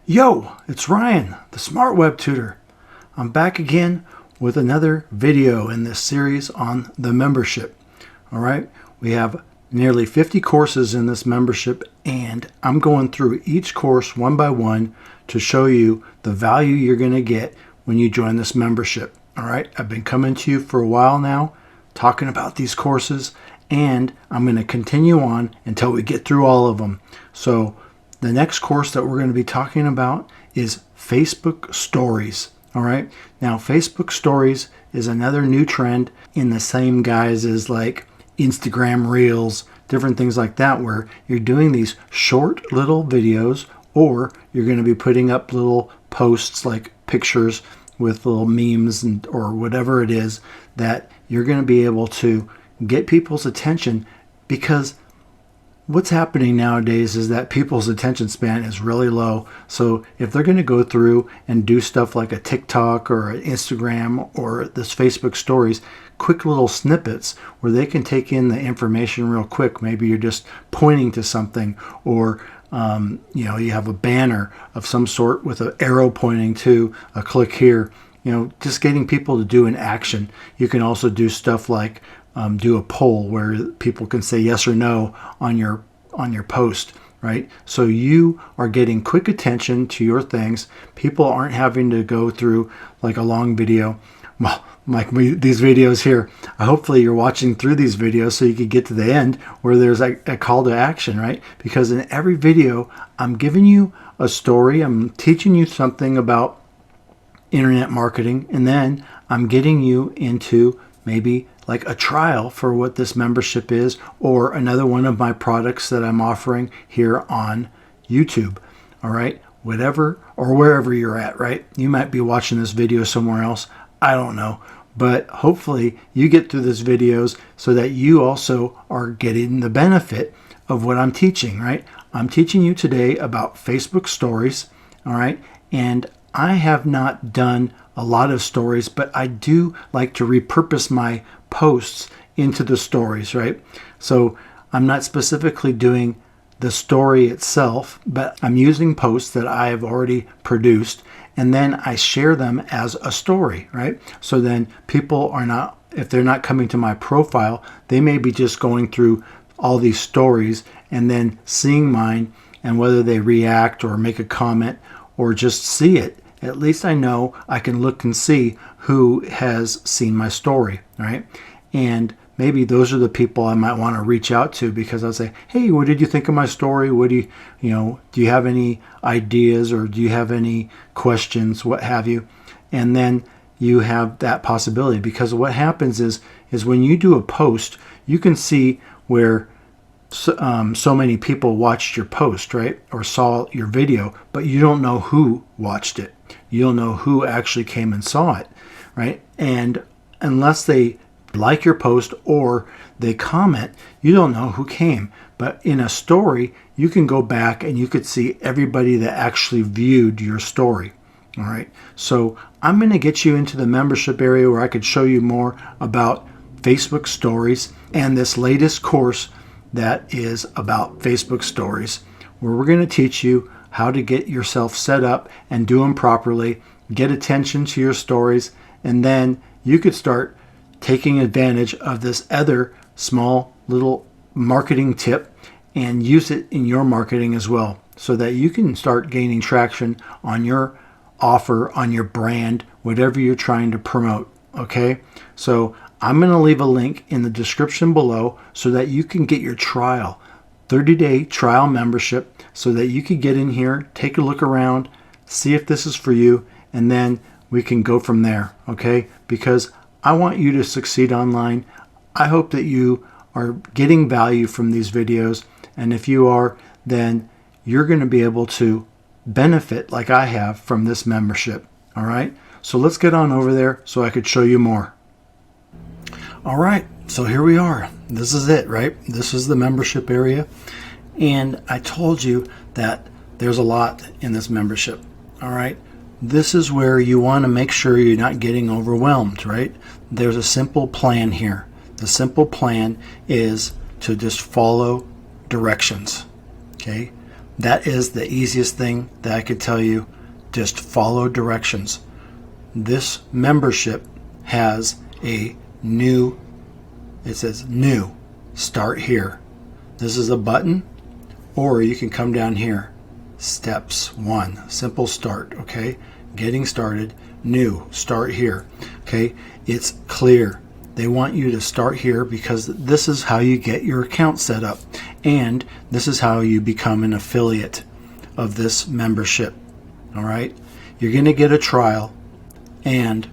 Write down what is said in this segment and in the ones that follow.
Yo, it's Ryan, the Smart Web Tutor. I'm back again with another video in this series on the membership. All right, we have nearly 50 courses in this membership, and I'm going through each course one by one to show you the value you're going to get when you join this membership. All right, I've been coming to you for a while now, talking about these courses, and I'm going to continue on until we get through all of them. So the next course that we're going to be talking about is Facebook Stories. All right. Now, Facebook Stories is another new trend in the same guise as like Instagram Reels, different things like that, where you're doing these short little videos, or you're going to be putting up little posts like pictures with little memes or whatever it is that you're going to be able to get people's attention, because what's happening nowadays is that people's attention span is really low. So if they're going to go through and do stuff like a TikTok or an Instagram or this Facebook Stories, quick little snippets where they can take in the information real quick. Maybe you're just pointing to something, or you have a banner of some sort with an arrow pointing to a click here. Just getting people to do an action. You can also do stuff like do a poll where people can say yes or no on your post, right? So you are getting quick attention to your things. People aren't having to go through like a long video. Well, like these videos here, hopefully you're watching through these videos so you can get to the end where there's a call to action, right? Because in every video, I'm giving you a story. I'm teaching you something about internet marketing, and then I'm getting you into maybe like a trial for what this membership is, or another one of my products that I'm offering here on YouTube. All right, whatever or wherever you're at, right? You might be watching this video somewhere else. I don't know. But hopefully you get through these videos so that you also are getting the benefit of what I'm teaching, right? I'm teaching you today about Facebook Stories, all right? And I have not done a lot of stories, but I do like to repurpose my posts into the stories, right? So I'm not specifically doing the story itself, but I'm using posts that I have already produced, and then I share them as a story, right? So then people are not, if they're not coming to my profile, they may be just going through all these stories and then seeing mine, and whether they react or make a comment or just see it, at least I know I can look and see who has seen my story, right? And maybe those are the people I might want to reach out to, because I'll say, hey, what did you think of my story? What do you have any ideas, or do you have any questions, what have you? And then you have that possibility, because what happens is when you do a post, you can see where so many people watched your post, right? Or saw your video, but you don't know who watched it. You don't know who actually came and saw it, right? And unless they like your post or they comment, you don't know who came. But in a story, you can go back and you could see everybody that actually viewed your story. All right. So I'm going to get you into the membership area where I could show you more about Facebook Stories and this latest course that is about Facebook Stories, where we're going to teach you how to get yourself set up and do them properly, get attention to your stories, and then you could start taking advantage of this other small little marketing tip and use it in your marketing as well, so that you can start gaining traction on your offer, on your brand, whatever you're trying to promote. Okay, so I'm going to leave a link in the description below so that you can get your trial, 30-day trial membership, so that you can get in here, take a look around, see if this is for you, and then we can go from there, okay? Because I want you to succeed online. I hope that you are getting value from these videos, and if you are, then you're going to be able to benefit like I have from this membership, all right? So let's get on over there so I could show you more. All right, so here we are. This is it, right? This is the membership area. And I told you that there's a lot in this membership, all right? This is where you want to make sure you're not getting overwhelmed, right? There's a simple plan here. The simple plan is to just follow directions, okay? That is the easiest thing that I could tell you. Just follow directions. This membership has a new, it says new, start here. This is a button, or you can come down here. Steps 1, simple start, okay? Getting started, new, start here, okay? It's clear. They want you to start here because this is how you get your account set up, and this is how you become an affiliate of this membership. All right, you're going to get a trial, and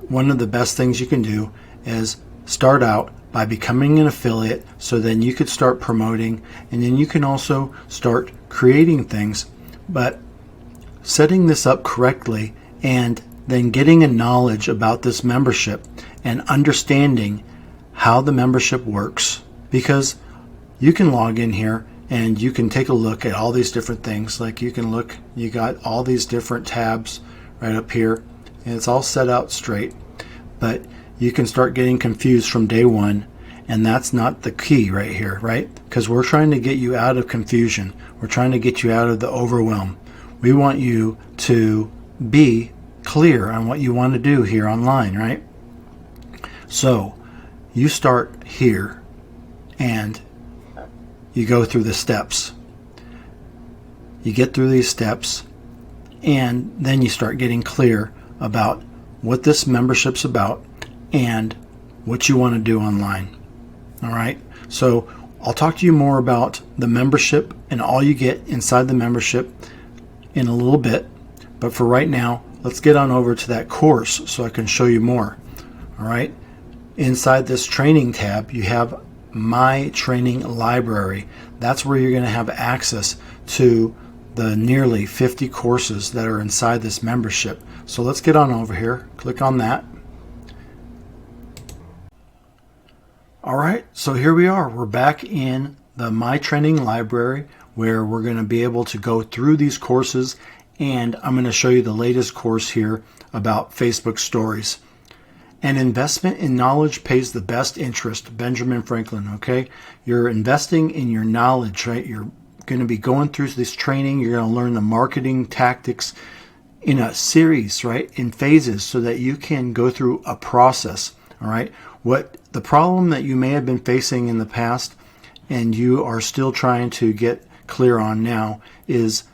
one of the best things you can do is start out by becoming an affiliate, so then you could start promoting, and then you can also start creating things. But setting this up correctly and then getting a knowledge about this membership and understanding how the membership works, because you can log in here and you can take a look at all these different things. Like you can look, you got all these different tabs right up here, and it's all set out straight. But you can start getting confused from day one, and that's not the key right here, right? Because we're trying to get you out of confusion. We're trying to get you out of the overwhelm. We want you to be clear on what you want to do here online, right? So you start here and you go through the steps. You get through these steps, and then you start getting clear about what this membership's about and what you want to do online. All right, so I'll talk to you more about the membership and all you get inside the membership in a little bit, but for right now, let's get on over to that course so I can show you more. All right, inside this training tab, you have My Training Library. That's where you're going to have access to the nearly 50 courses that are inside this membership. So let's get on over here, click on that. All right, so here we are. We're back in the My Training Library, where we're going to be able to go through these courses, and I'm going to show you the latest course here about Facebook stories. An investment in knowledge pays the best interest, Benjamin Franklin, okay? You're investing in your knowledge, right? You're going to be going through this training. You're going to learn the marketing tactics in a series, right? In phases, so that you can go through a process, all right? What the problem that you may have been facing in the past and you are still trying to get clear on now is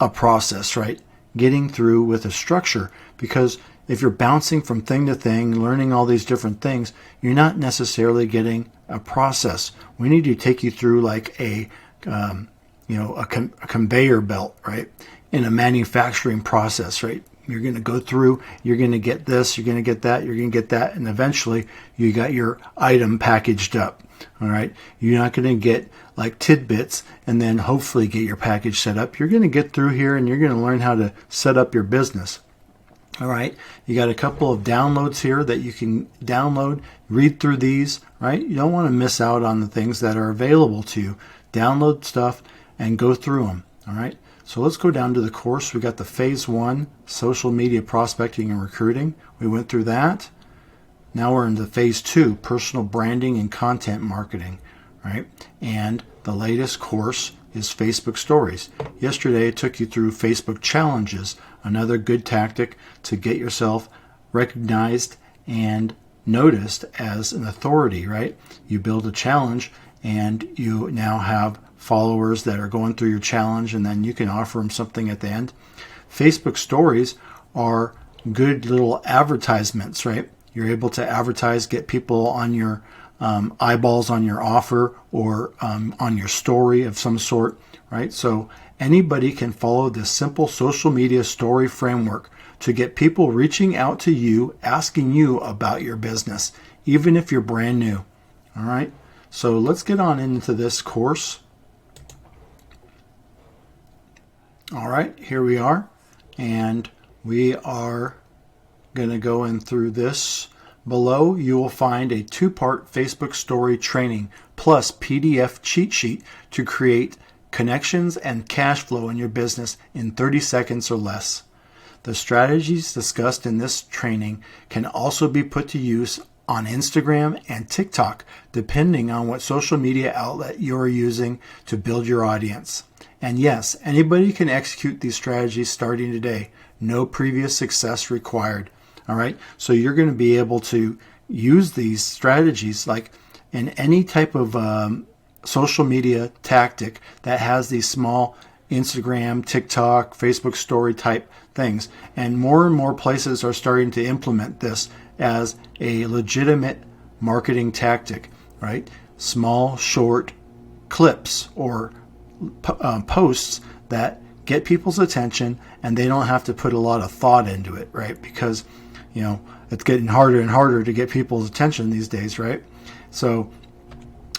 a process, right? Getting through with a structure, because if you're bouncing from thing to thing, learning all these different things, you're not necessarily getting a process. We need to take you through like a conveyor belt, right? In a manufacturing process, right? You're going to go through, you're going to get this, you're going to get that, you're going to get that, and eventually you got your item packaged up, all right? You're not going to get like tidbits and then hopefully get your package set up. You're going to get through here and you're going to learn how to set up your business. All right, you got a couple of downloads here that you can download, read through these, right? You don't want to miss out on the things that are available to you. Download stuff and go through them, all right? So let's go down to the course. We got the phase 1, social media prospecting and recruiting. We went through that. Now we're into phase 2, personal branding and content marketing, right? And the latest course is Facebook stories. Yesterday, I took you through Facebook challenges, another good tactic to get yourself recognized and noticed as an authority, right? You build a challenge and you now have followers that are going through your challenge, and then you can offer them something at the end. Facebook stories are good little advertisements, right? You're able to advertise, get people on your eyeballs on your offer or on your story of some sort, right? So anybody can follow this simple social media story framework to get people reaching out to you, asking you about your business, even if you're brand new. All right, so let's get on into this course. All right, here we are, and we are going to go in through this. Below, you will find a 2-part Facebook story training plus PDF cheat sheet to create connections and cash flow in your business in 30 seconds or less. The strategies discussed in this training can also be put to use on Instagram and TikTok, depending on what social media outlet you are using to build your audience. And yes, anybody can execute these strategies starting today. No previous success required. All right. So you're going to be able to use these strategies like in any type of social media tactic that has these small Instagram, TikTok, Facebook story type things. And more places are starting to implement this as a legitimate marketing tactic, right? Small, short clips or posts that get people's attention, and they don't have to put a lot of thought into it, right? Because, it's getting harder and harder to get people's attention these days, right? So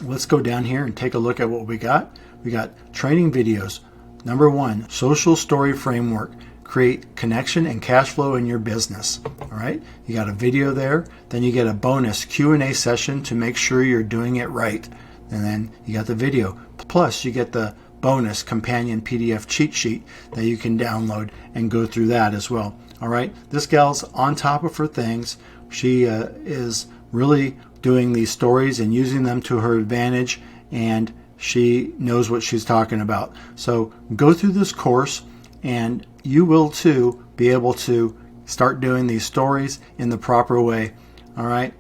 let's go down here and take a look at what we got. We got training videos. Number 1, social story framework. Create connection and cash flow in your business. All right. You got a video there. Then you get a bonus Q&A session to make sure you're doing it right. And then you got the video. Plus you get the bonus companion PDF cheat sheet that you can download and go through that as well. All right. This gal's on top of her things. She is really doing these stories and using them to her advantage, and she knows what she's talking about. So go through this course, and you will too be able to start doing these stories in the proper way. All right.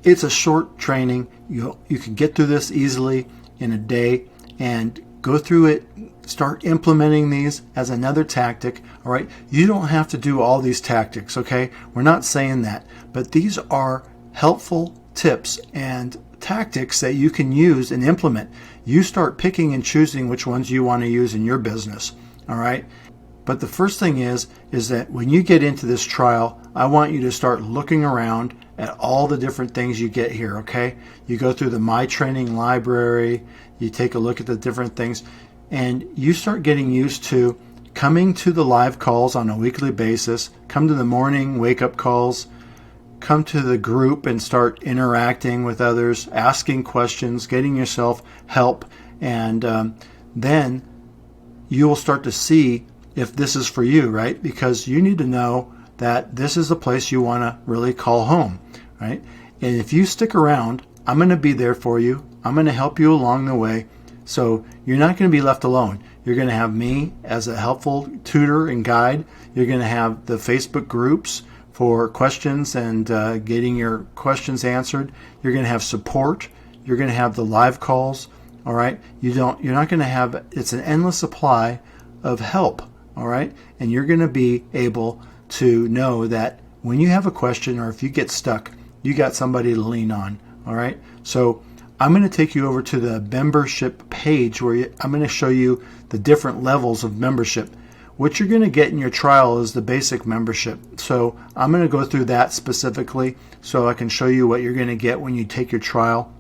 It's a short training. You can get through this easily in a day and go through it. Start implementing these as another tactic. All right. You don't have to do all these tactics. Okay. We're not saying that, but these are helpful tips and tactics that you can use and implement. You start picking and choosing which ones you want to use in your business. All right. But the first thing is that when you get into this trial, I want you to start looking around at all the different things you get here. Okay. You go through the My Training library, you take a look at the different things, and you start getting used to coming to the live calls on a weekly basis, come to the morning wake up calls, come to the group and start interacting with others, asking questions, getting yourself help, and then you will start to see if this is for you, right? Because you need to know that this is the place you want to really call home, right? And if you stick around, I'm going to be there for you. I'm going to help you along the way. So you're not going to be left alone. You're going to have me as a helpful tutor and guide. You're going to have the Facebook groups for questions and getting your questions answered. You're going to have support. You're going to have the live calls. All right. You're not going to have, it's an endless supply of help. All right. And you're going to be able to know that when you have a question or if you get stuck, you got somebody to lean on. All right. So I'm going to take you over to the membership page where I'm going to show you the different levels of membership. What you're going to get in your trial is the basic membership. So I'm going to go through that specifically so I can show you what you're going to get when you take your trial.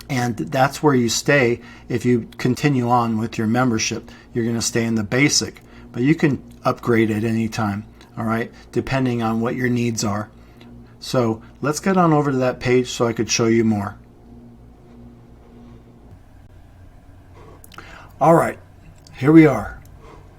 And that's where you stay if you continue on with your membership. You're going to stay in the basic, but you can upgrade at any time, all right, depending on what your needs are. So let's get on over to that page so I could show you more. All right, here we are.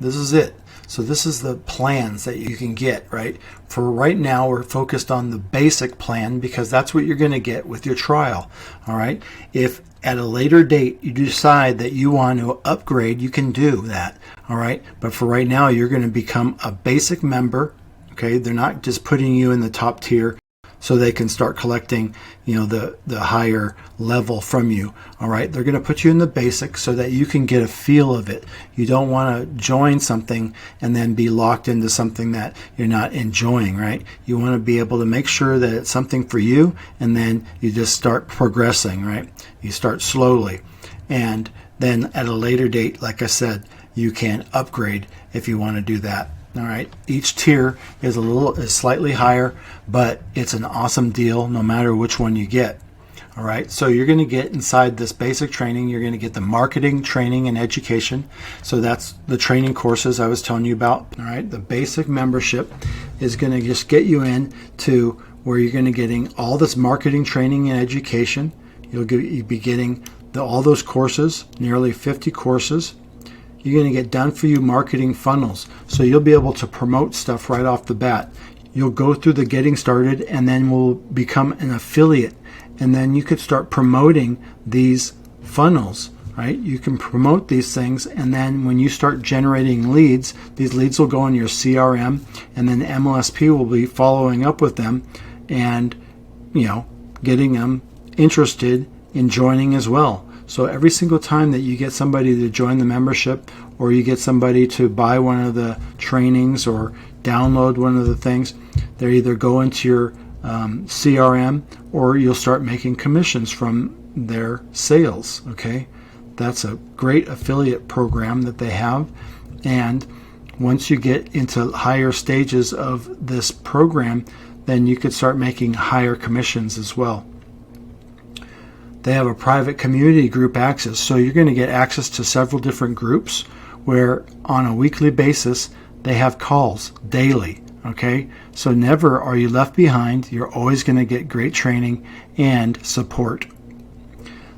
This is it. So this is the plans that you can get, right? For right now, we're focused on the basic plan because that's what you're going to get with your trial, all right? If at a later date you decide that you want to upgrade, you can do that, all right? But for right now, you're going to become a basic member, okay? They're not just putting you in the top tier so they can start collecting, the higher level from you. All right. They're going to put you in the basic so that you can get a feel of it. You don't want to join something and then be locked into something that you're not enjoying, right? You want to be able to make sure that it's something for you, and then you just start progressing, right? You start slowly. And then at a later date, like I said, you can upgrade if you want to do that. All right. Each tier is slightly higher, but it's an awesome deal no matter which one you get. All right. So you're going to get inside this basic training. You're going to get the marketing, training, and education. So that's the training courses I was telling you about. All right. The basic membership is going to just get you in to where you're going to getting all this marketing, training, and education. You'll be getting all those courses, nearly 50 courses. You're going to get done for you marketing funnels. So you'll be able to promote stuff right off the bat. You'll go through the getting started and then will become an affiliate. And then you could start promoting these funnels. right? You can promote these things, and then when you start generating leads, these leads will go in your CRM, and then MLSP will be following up with them and, getting them interested in joining as well. So every single time that you get somebody to join the membership, or you get somebody to buy one of the trainings or download one of the things, they either go into your CRM, or you'll start making commissions from their sales. Okay, that's a great affiliate program that they have. And once you get into higher stages of this program, then you could start making higher commissions as well. They have a private community group access, so you're going to get access to several different groups where on a weekly basis they have calls daily. Okay, so never are you left behind. You're always going to get great training and support.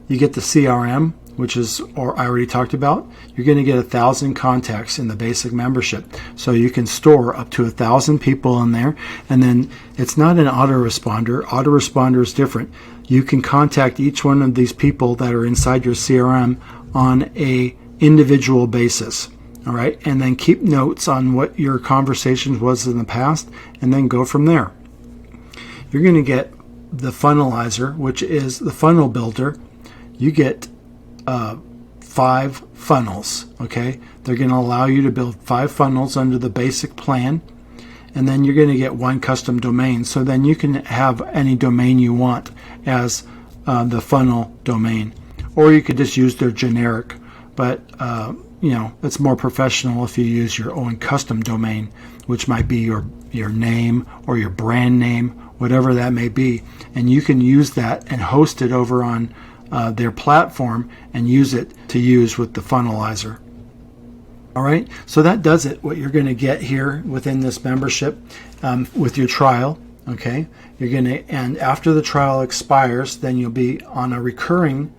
You get the CRM, which is, or I already talked about. You're going to get 1,000 contacts in the basic membership, so you can store up to 1,000 people in there. And then it's not an autoresponder. Autoresponder is different. You can contact each one of these people that are inside your CRM on a individual basis. All right, and then keep notes on what your conversations was in the past, and then go from there. You're going to get the funnelizer, which is the funnel builder. You get 5 funnels. Okay, they're going to allow you to build 5 funnels under the basic plan, and then you're going to get 1 custom domain. So then you can have any domain you want as the funnel domain, or you could just use their generic. But it's more professional if you use your own custom domain, which might be your name or your brand name, whatever that may be. And you can use that and host it over on their platform and use it to use with the funnelizer. All right, so that does it, what you're going to get here within this membership with your trial. Okay, and after the trial expires, then you'll be on a recurring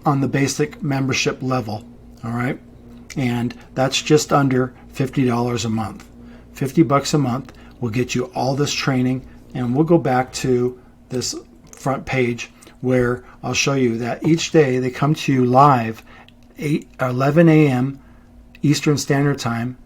on the basic membership level. All right, and that's just under $50 a month. $50 a month will get you all this training, and we'll go back to this front page where I'll show you that each day they come to you live 11 a.m. Eastern Standard Time.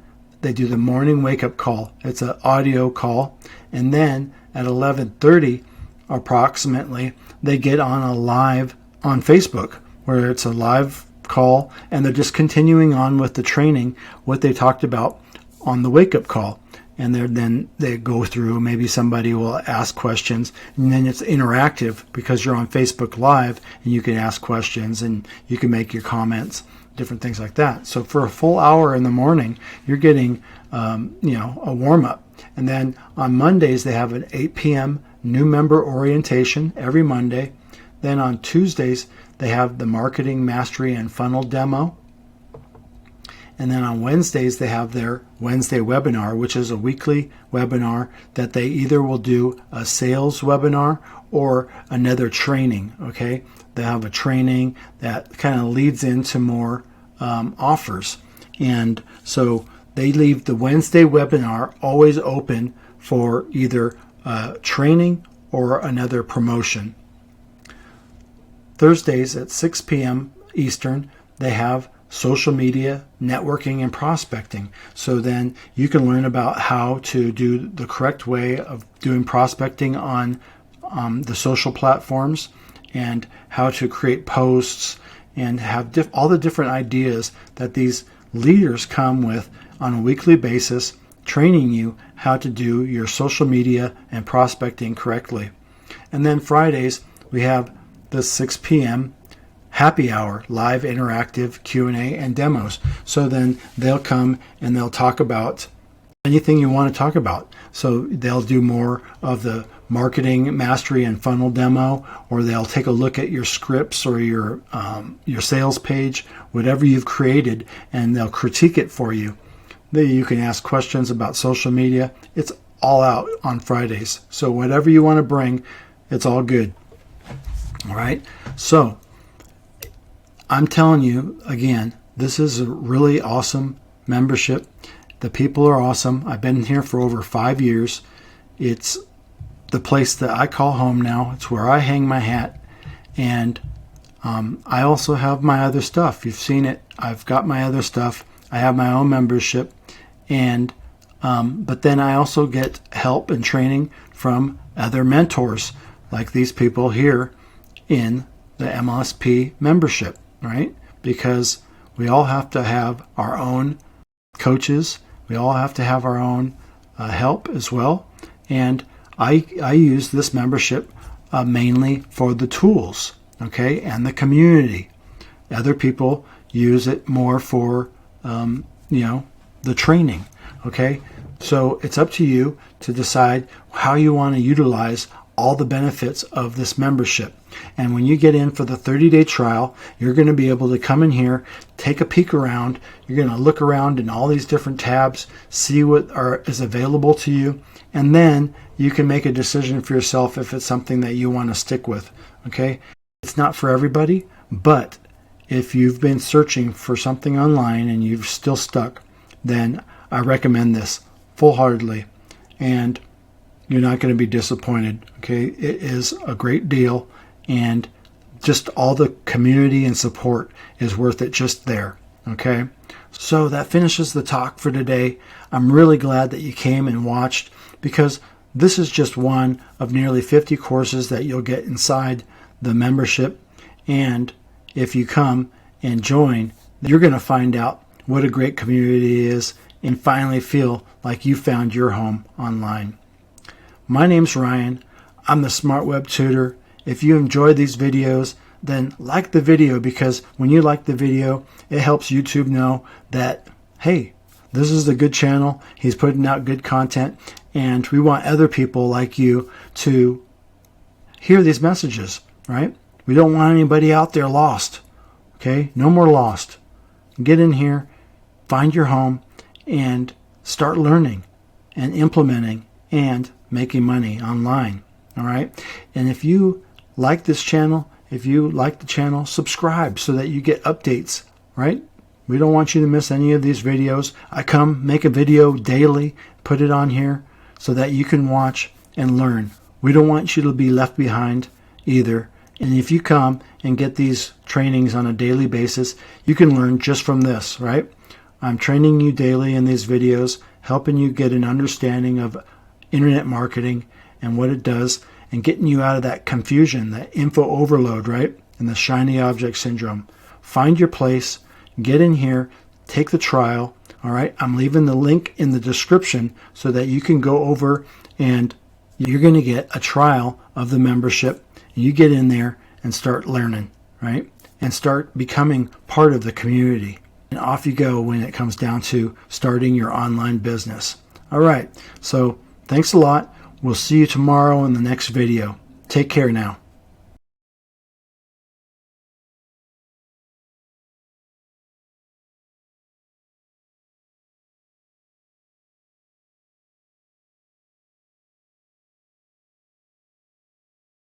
They do the morning wake-up call. It's an audio call, and then at 11:30 approximately they get on a live on Facebook where it's a live call, and they're just continuing on with the training, what they talked about on the wake-up call. And then they go through, maybe somebody will ask questions, and then it's interactive because you're on Facebook Live, and you can ask questions and you can make your comments, different things like that. So for a full hour in the morning, you're getting a warm-up. And then on Mondays, they have an 8 p.m. new member orientation every Monday. Then on Tuesdays, they have the marketing mastery and funnel demo. And then on Wednesdays, they have their Wednesday webinar, which is a weekly webinar that they either will do a sales webinar or another training. Okay, they have a training that kind of leads into more offers. And so they leave the Wednesday webinar always open for either training or another promotion. Thursdays at 6 p.m. Eastern, they have social media, networking, and prospecting. So then you can learn about how to do the correct way of doing prospecting on the social platforms, and how to create posts, and have all the different ideas that these leaders come with on a weekly basis, training you how to do your social media and prospecting correctly. And then Fridays, we have the 6 p.m. happy hour, live interactive Q&A and demos. So then they'll come and they'll talk about anything you want to talk about. So they'll do more of the marketing mastery and funnel demo, or they'll take a look at your scripts or your sales page, whatever you've created, and they'll critique it for you. Then you can ask questions about social media. It's all out on Fridays. So whatever you want to bring, it's all good. All right. So I'm telling you again, this is a really awesome membership. The people are awesome. I've been here for over 5 years. It's the place that I call home now. It's where I hang my hat. And I also have my other stuff. You've seen it. I've got my other stuff. I have my own membership, and but then I also get help and training from other mentors like these people here in the MLSP membership, right? Because we all have to have our own coaches. We all have to have our own help as well. And I use this membership mainly for the tools, okay, and the community. Other people use it more for, the training, okay? So it's up to you to decide how you want to utilize all the benefits of this membership. And when you get in for the 30-day trial, you're going to be able to come in here, take a peek around. You're going to look around in all these different tabs, see what is available to you, and then you can make a decision for yourself if it's something that you want to stick with. Okay? It's not for everybody, but if you've been searching for something online and you've still stuck, then I recommend this full-heartedly, and you're not going to be disappointed. Okay? It is a great deal, and just all the community and support is worth it just there. Okay? So that finishes the talk for today. I'm really glad that you came and watched, because this is just one of nearly 50 courses that you'll get inside the membership. And if you come and join, you're going to find out what a great community is and finally feel like you found your home online. My name's Ryan. I'm the Smart Web Tutor. If you enjoyed these videos, then like the video, because when you like the video, it helps YouTube know that, hey, this is a good channel. He's putting out good content, and we want other people like you to hear these messages, right? We don't want anybody out there lost. Okay? No more lost. Get in here, find your home, and start learning and implementing and making money online. All right? And if you like this channel, if you like the channel, subscribe so that you get updates, right? We don't want you to miss any of these videos. I come make a video daily, put it on here so that you can watch and learn. We don't want you to be left behind either. And if you come and get these trainings on a daily basis, you can learn just from this, right? I'm training you daily in these videos, helping you get an understanding of internet marketing and what it does, and getting you out of that confusion, that info overload, right? And the shiny object syndrome. Find your place, get in here, take the trial, all right? I'm leaving the link in the description so that you can go over and you're going to get a trial of the membership. You get in there and start learning, right? And start becoming part of the community. And off you go when it comes down to starting your online business. All right, so thanks a lot. We'll see you tomorrow in the next video. Take care now.